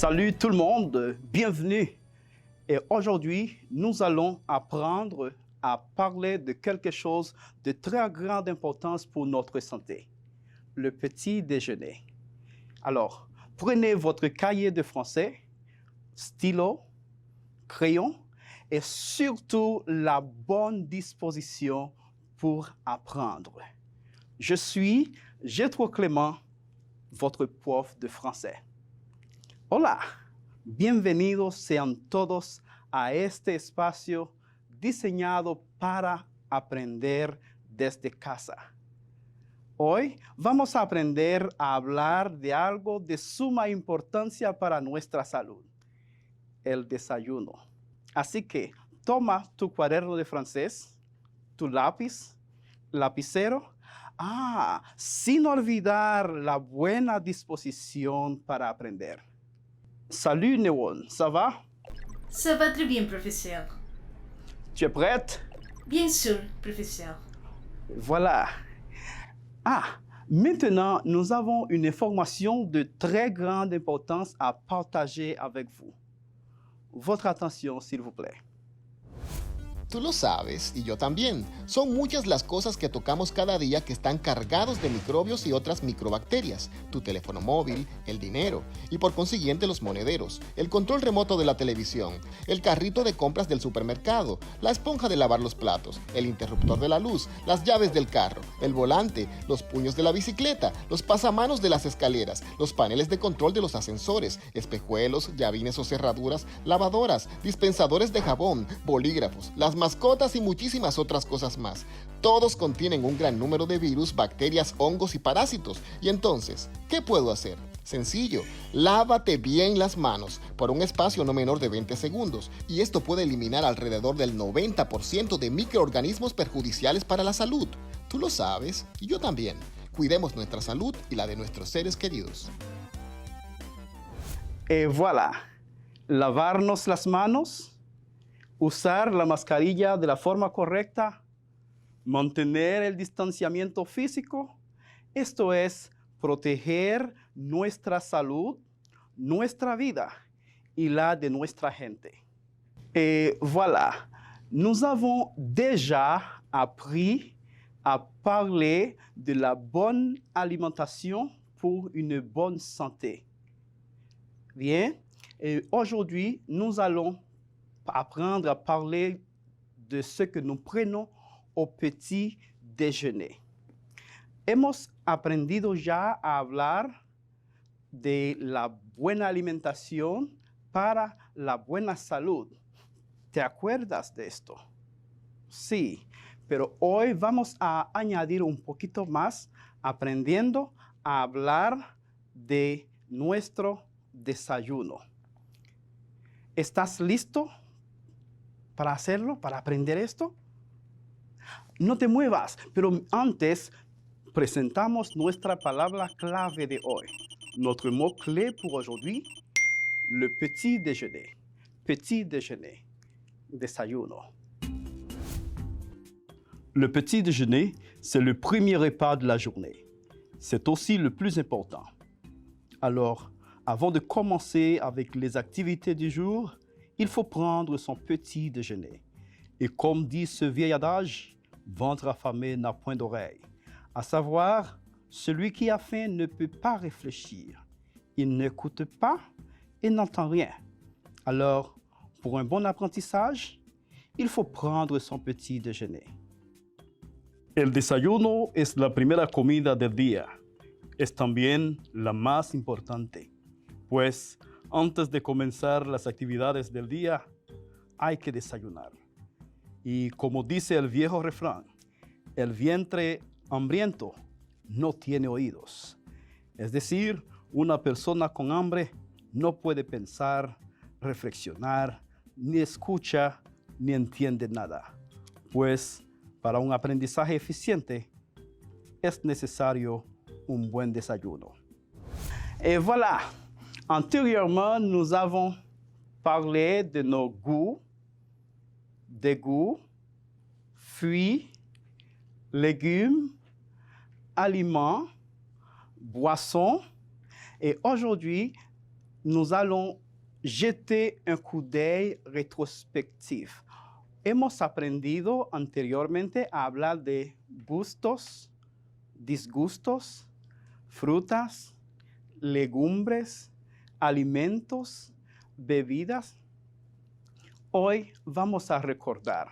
Salut tout le monde, bienvenue. Et aujourd'hui, nous allons apprendre à parler de quelque chose de très grande importance pour notre santé, le petit déjeuner. Alors, prenez votre cahier de français, stylo, crayon et surtout la bonne disposition pour apprendre. Je suis Gétro Clément, votre prof de français. Hola, bienvenidos sean todos a este espacio diseñado para aprender desde casa. Hoy vamos a aprender a hablar de algo de suma importancia para nuestra salud, el desayuno. Así que toma tu cuaderno de francés, tu lápiz, lapicero, sin olvidar la buena disposición para aprender. Salut Néon, ça va? Ça va très bien, professeur. Tu es prête? Bien sûr, professeur. Voilà. Maintenant, nous avons une information de très grande importance à partager avec vous. Votre attention, s'il vous plaît. Tú lo sabes, y yo también. Son muchas las cosas que tocamos cada día que están cargados de microbios y otras microbacterias. Tu teléfono móvil, el dinero, y por consiguiente los monederos, el control remoto de la televisión, el carrito de compras del supermercado, la esponja de lavar los platos, el interruptor de la luz, las llaves del carro, el volante, los puños de la bicicleta, los pasamanos de las escaleras, los paneles de control de los ascensores, espejuelos, llavines o cerraduras, lavadoras, dispensadores de jabón, bolígrafos, las mascotas y muchísimas otras cosas más. Todos contienen un gran número de virus, bacterias, hongos y parásitos. Y entonces, ¿qué puedo hacer? Sencillo, lávate bien las manos por un espacio no menor de 20 segundos y esto puede eliminar alrededor del 90% de microorganismos perjudiciales para la salud. Tú lo sabes y yo también. Cuidemos nuestra salud y la de nuestros seres queridos. Et voilà, lavarnos las manos, usar la mascarilla de la forma correcta, mantener el distanciamiento físico, esto es proteger nuestra salud, nuestra vida y la de nuestra gente. Et voilà, nous avons déjà appris à parler de la bonne alimentation pour une bonne santé. Bien, et aujourd'hui, nous allons apprendre à parler de ce que nous prenons au petit déjeuner. Hemos aprendido ya a hablar de la buena alimentación para la buena salud. ¿Te acuerdas de esto? Sí, pero hoy vamos a añadir un poquito más aprendiendo a hablar de nuestro desayuno. ¿Estás listo para hacerlo, para aprender esto? No te muevas, pero antes presentamos nuestra palabra clave de hoy. Notre mot clé pour aujourd'hui, le petit déjeuner. Petit déjeuner, desayuno. Le petit déjeuner, c'est le premier repas de la journée. C'est aussi le plus important. Alors, avant de commencer avec les activités du jour, il faut prendre son petit déjeuner. Et comme dit ce vieil adage, ventre affamé n'a point d'oreille. À savoir, celui qui a faim ne peut pas réfléchir. Il n'écoute pas et n'entend rien. Alors, pour un bon apprentissage, il faut prendre son petit déjeuner. El desayuno es la primera comida del día. Es también la más importante, pues antes de comenzar las actividades del día, hay que desayunar. Y como dice el viejo refrán, el vientre hambriento no tiene oídos. Es decir, una persona con hambre no puede pensar, reflexionar, ni escucha, ni entiende nada. Pues para un aprendizaje eficiente es necesario un buen desayuno. Et voilà, antérieurement, nous avons parlé de nos goûts, dégoûts, fruits, légumes, aliments, boissons. Et aujourd'hui, nous allons jeter un coup d'œil rétrospectif. Hemos aprendido anteriormente a hablar de gustos, disgustos, frutas, legumbres, alimentos, bebidas. Hoy vamos a recordar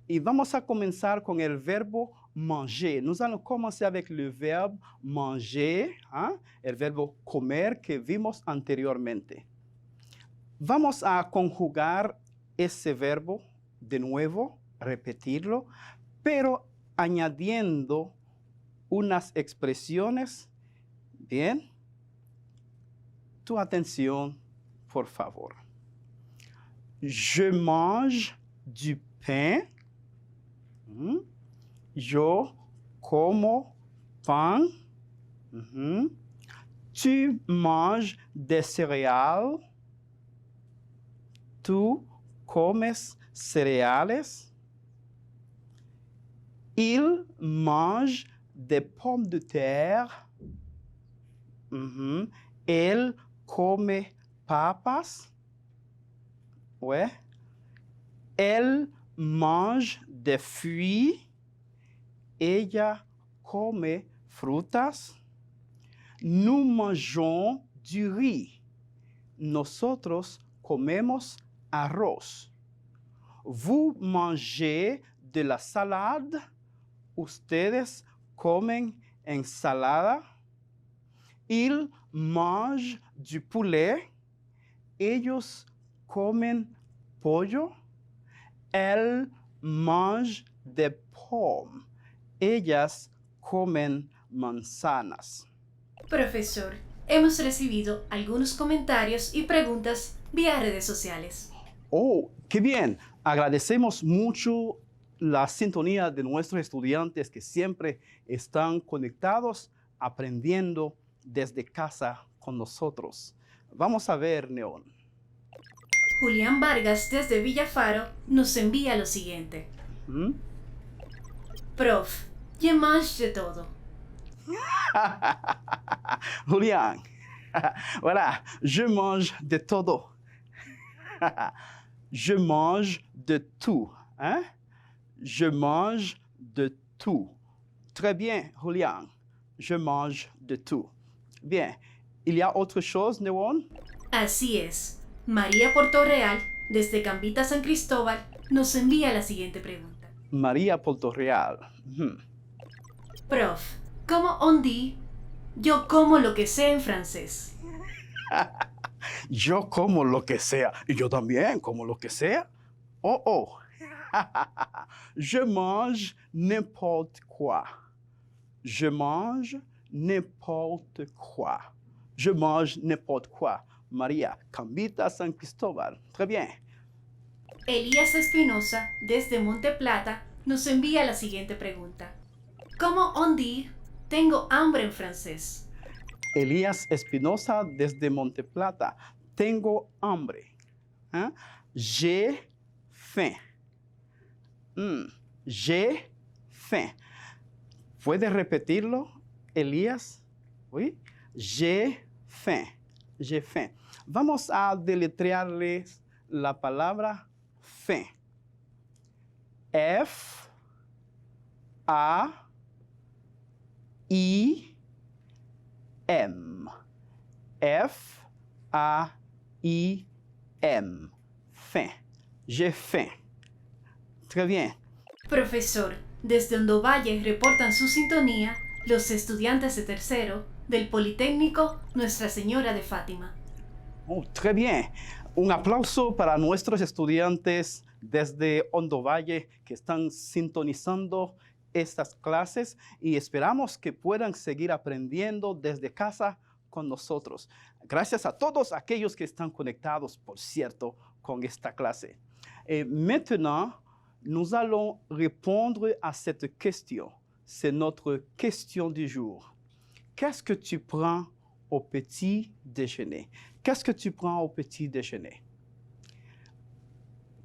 y vamos a comenzar con el verbo manger. Nous allons commencer avec le verbe manger, el verbo comer que vimos anteriormente. Vamos a conjugar ese verbo de nuevo, repetirlo, pero añadiendo unas expresiones. Bien, tu atención, por favor. Je mange du pain. Yo como pan. Tu manges des céréales. Tu comes cereales. Il mange des pommes de terre. Él come papas. Ouais. Elle mange des fruits. Ella come frutas. Nous mangeons du riz. Nosotros comemos arroz. Vous mangez de la salade. Ustedes comen ensalada. Ils mangent du poulet. Ellos comen pollo. Elles mangent des pommes. Ellas comen manzanas. Profesor, hemos recibido algunos comentarios y preguntas vía redes sociales. Oh, qué bien. Agradecemos mucho la sintonía de nuestros estudiantes que siempre están conectados, aprendiendo desde casa con nosotros. Vamos a ver, Neón. Julián Vargas desde Villafaro nos envía lo siguiente. Prof, je mange de todo. Julián, voilà, je mange de todo. Je mange de tout. Hein? Je mange de tout. Très bien, Julián. Je mange de tout. Bien. ¿Il y a autre chose, Neon? Así es. María Portorreal, desde Cambita San Cristóbal, nos envía la siguiente pregunta. María Portorreal. Prof, ¿cómo on dit? Yo como lo que sé en francés. Yo como lo que sea. Y yo también como lo que sea. Oh, oh. Je mange n'importe quoi. Je mange n'importe quoi. Je mange n'importe quoi. María, Cambita San Cristóbal. Très bien. Elías Espinosa, desde Monte Plata, nos envía la siguiente pregunta. ¿Cómo on dit? Tengo hambre en francés. Elías Espinosa, desde Monte Plata. Tengo hambre. J'ai faim. J'ai faim. ¿Puedes repetirlo, Elías? Oui. J'ai faim. J'ai faim. Vamos a deletrearles la palabra faim. F-A-I-M. F-A-I-M. Faim. J'ai faim. Très bien. Profesor, desde Hondo Valle reportan su sintonía los estudiantes de tercero del Politécnico Nuestra Señora de Fátima. Oh, très bien. Un aplauso para nuestros estudiantes desde Hondo Valle que están sintonizando estas clases y esperamos que puedan seguir aprendiendo desde casa con nosotros. Gracias a todos aquellos que están conectados, por cierto, con esta clase. Maintenant, nous allons répondre à cette question. C'est notre question du jour. Qu'est-ce que tu prends au petit déjeuner? Qu'est-ce que tu prends au petit déjeuner?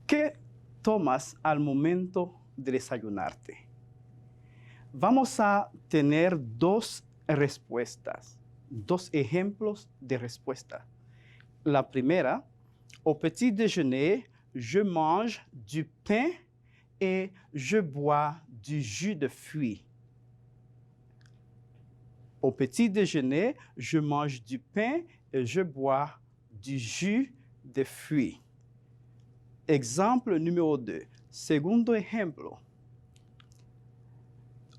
¿Qué tomas al momento de desayunarte? Vamos a tener dos respuestas, dos ejemplos de respuesta. La primera, au petit déjeuner, je mange du pain et je bois du jus de fruits. Au petit déjeuner, je mange du pain et je bois du jus de fruits. Exemple numéro 2. Segundo ejemplo.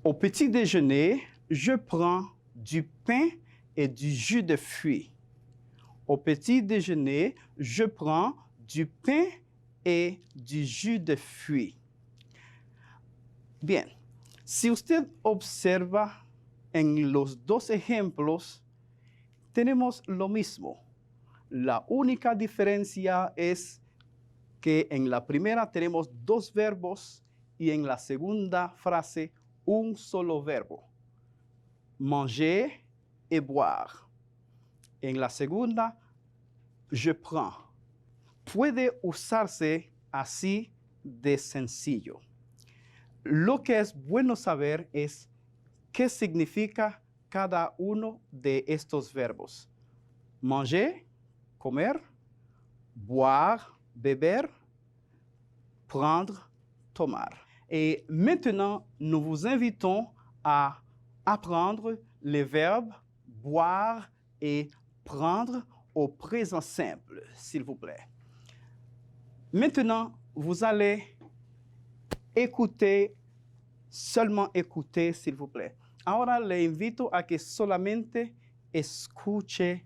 Au petit déjeuner, je prends du pain et du jus de fruits. Au petit déjeuner, je prends du pain et du jus de fruits. Bien, si usted observa en los dos ejemplos, tenemos lo mismo. La única diferencia es que en la primera tenemos dos verbos y en la segunda frase un solo verbo. Manger et boire. En la segunda, je prends. Puede usarse así de sencillo. Lo que es bueno saber es qué significa cada uno de estos verbos. Manger, comer, boire, beber, prendre, tomar. Et maintenant, nous vous invitons à apprendre les verbes boire et prendre au présent simple, s'il vous plaît. Maintenant, vous allez écouter, seulement écouter, s'il vous plaît. Ahora le invito a que solamente escuche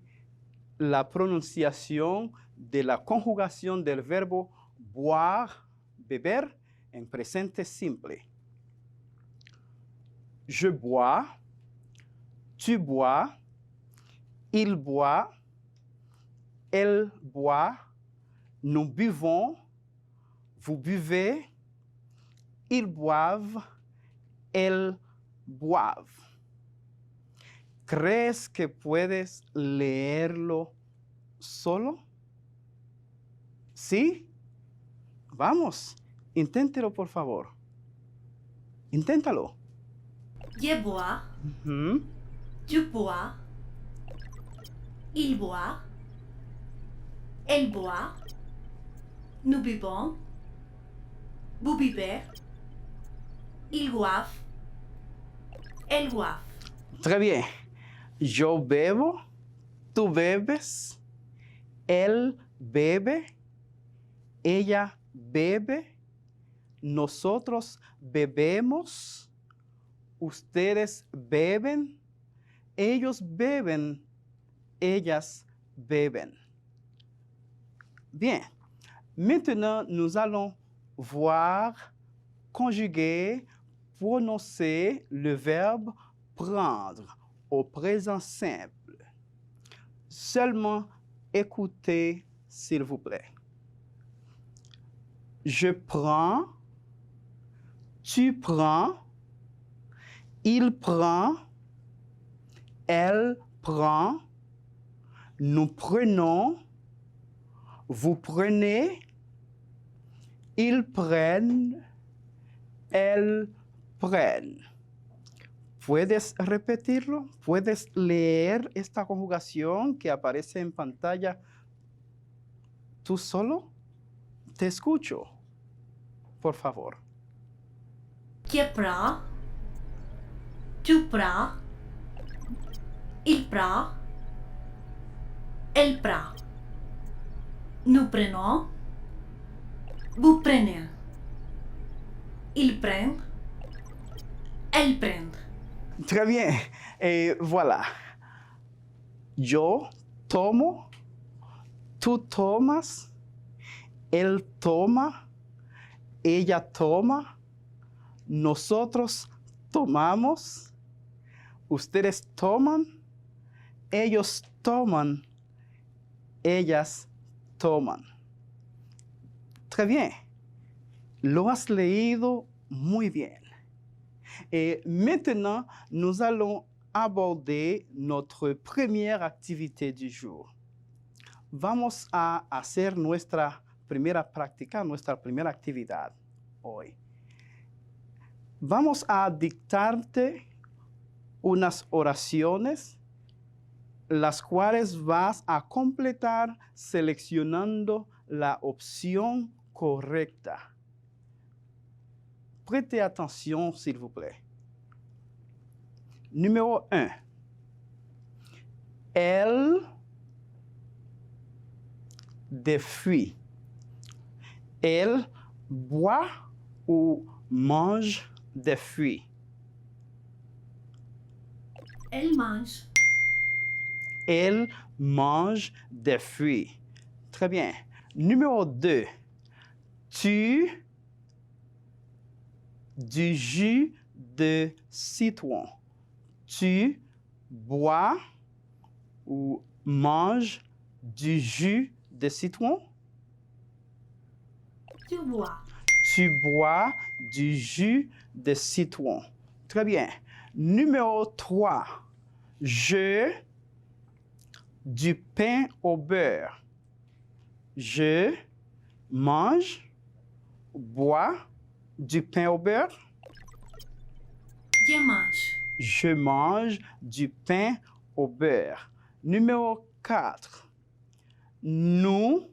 la pronunciación de la conjugación del verbo boire, beber, en presente simple. Je bois, tu bois, il boit, elle boit, nous buvons, vous buvez, ils boivent, elles boivent. ¿Crees que puedes leerlo solo? ¿Sí? Vamos, inténtelo por favor. Inténtalo. Je bois, tu bois, il boit, elle boit, nous buvons, vous buvez, ils boivent, elles boivent. Très bien. Yo bebo, tú bebes, él bebe, ella bebe, nosotros bebemos, ustedes beben, ellos beben, ellas beben. Bien. Maintenant, nous allons voir, conjuguer, prononcer le verbe prendre au présent simple. Seulement écoutez, s'il vous plaît. Je prends, tu prends, il prend, elle prend, nous prenons, vous prenez, ils prennent, elles prennent. ¿Puedes repetirlo? ¿Puedes leer esta conjugación que aparece en pantalla tú solo? Te escucho, por favor. Je prends, tu prends, il prend, elle prend, nous prenons, vous prenez, ils prennent, elles prennent. Très bien. Et voilà. Yo tomo, tú tomas, él toma, ella toma, nosotros tomamos, ustedes toman, ellos toman, ellas toman. Très bien. Lo has leído muy bien. Et maintenant, nous allons aborder notre première activité du jour. Vamos a hacer nuestra primera práctica, nuestra primera actividad hoy. Vamos a dictarte unas oraciones. las cuales vas a completar seleccionando la opción correcta. Prêtez attention, s'il vous plaît. Numéro 1. Elle des fruits. Elle boit ou mange des fruits. Elle mange. Elle mange des fruits. Très bien. Numéro 2. Tu du jus de citron. Tu bois ou manges du jus de citron? Tu bois. Tu bois du jus de citron. Très bien. Numéro 3. Je du pain au beurre. Je mange, bois du pain au beurre. Je mange. Je mange du pain au beurre. Numéro 4. Nous,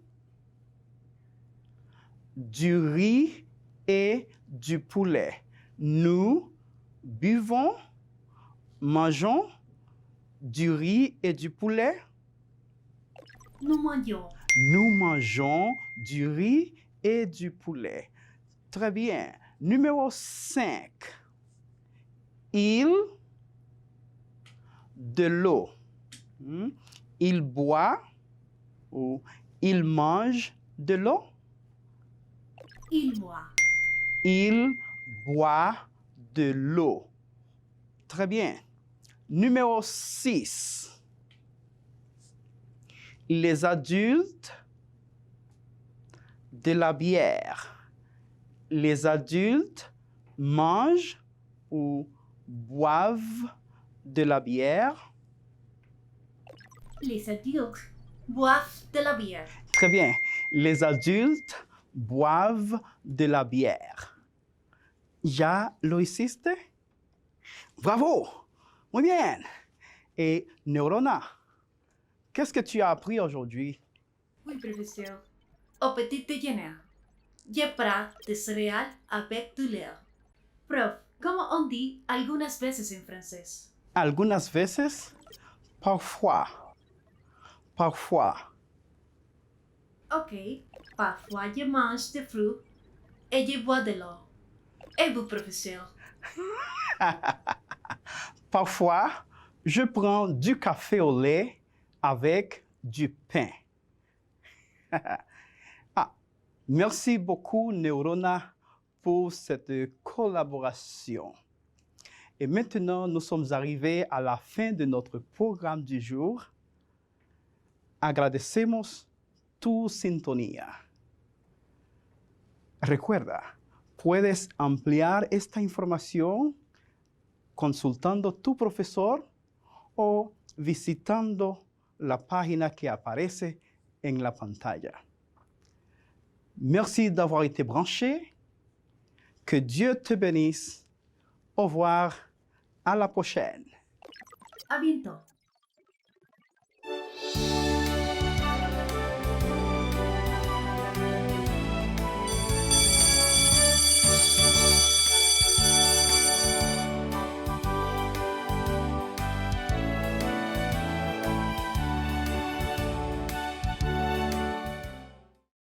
du riz et du poulet. Nous buvons, mangeons du riz et du poulet. Nous mangeons. Nous mangeons du riz et du poulet. Très bien. Numéro 5. Il de l'eau. Il boit ou il mange de l'eau. Il boit. Il boit de l'eau. Très bien. Numéro 6. Les adultes de la bière. Les adultes mangent ou boivent de la bière. Les adultes boivent de la bière. Très bien. Les adultes boivent de la bière. ¿Ya lo hiciste? Bravo. Muy bien. Et Neurona, qu'est-ce que tu as appris aujourd'hui? Oui, professeur. Au petit déjeuner, je prends des céréales avec du lait. Prof, comment on dit algunas veces en francés? Algunas veces, parfois. Parfois. Ok, parfois je mange des fruits et je bois de l'eau. Et vous, professeur? Parfois, je prends du café au lait avec du pain. Merci beaucoup, Neurona, pour cette collaboration. Et maintenant, nous sommes arrivés à la fin de notre programme du jour. Agradecemos tu sintonía. Recuerda, puedes ampliar esta información consultando tu profesor o visitando la página que aparece en la pantalla. Merci d'avoir été branché. Que Dieu te bénisse. Au revoir. À la prochaine. A bientôt.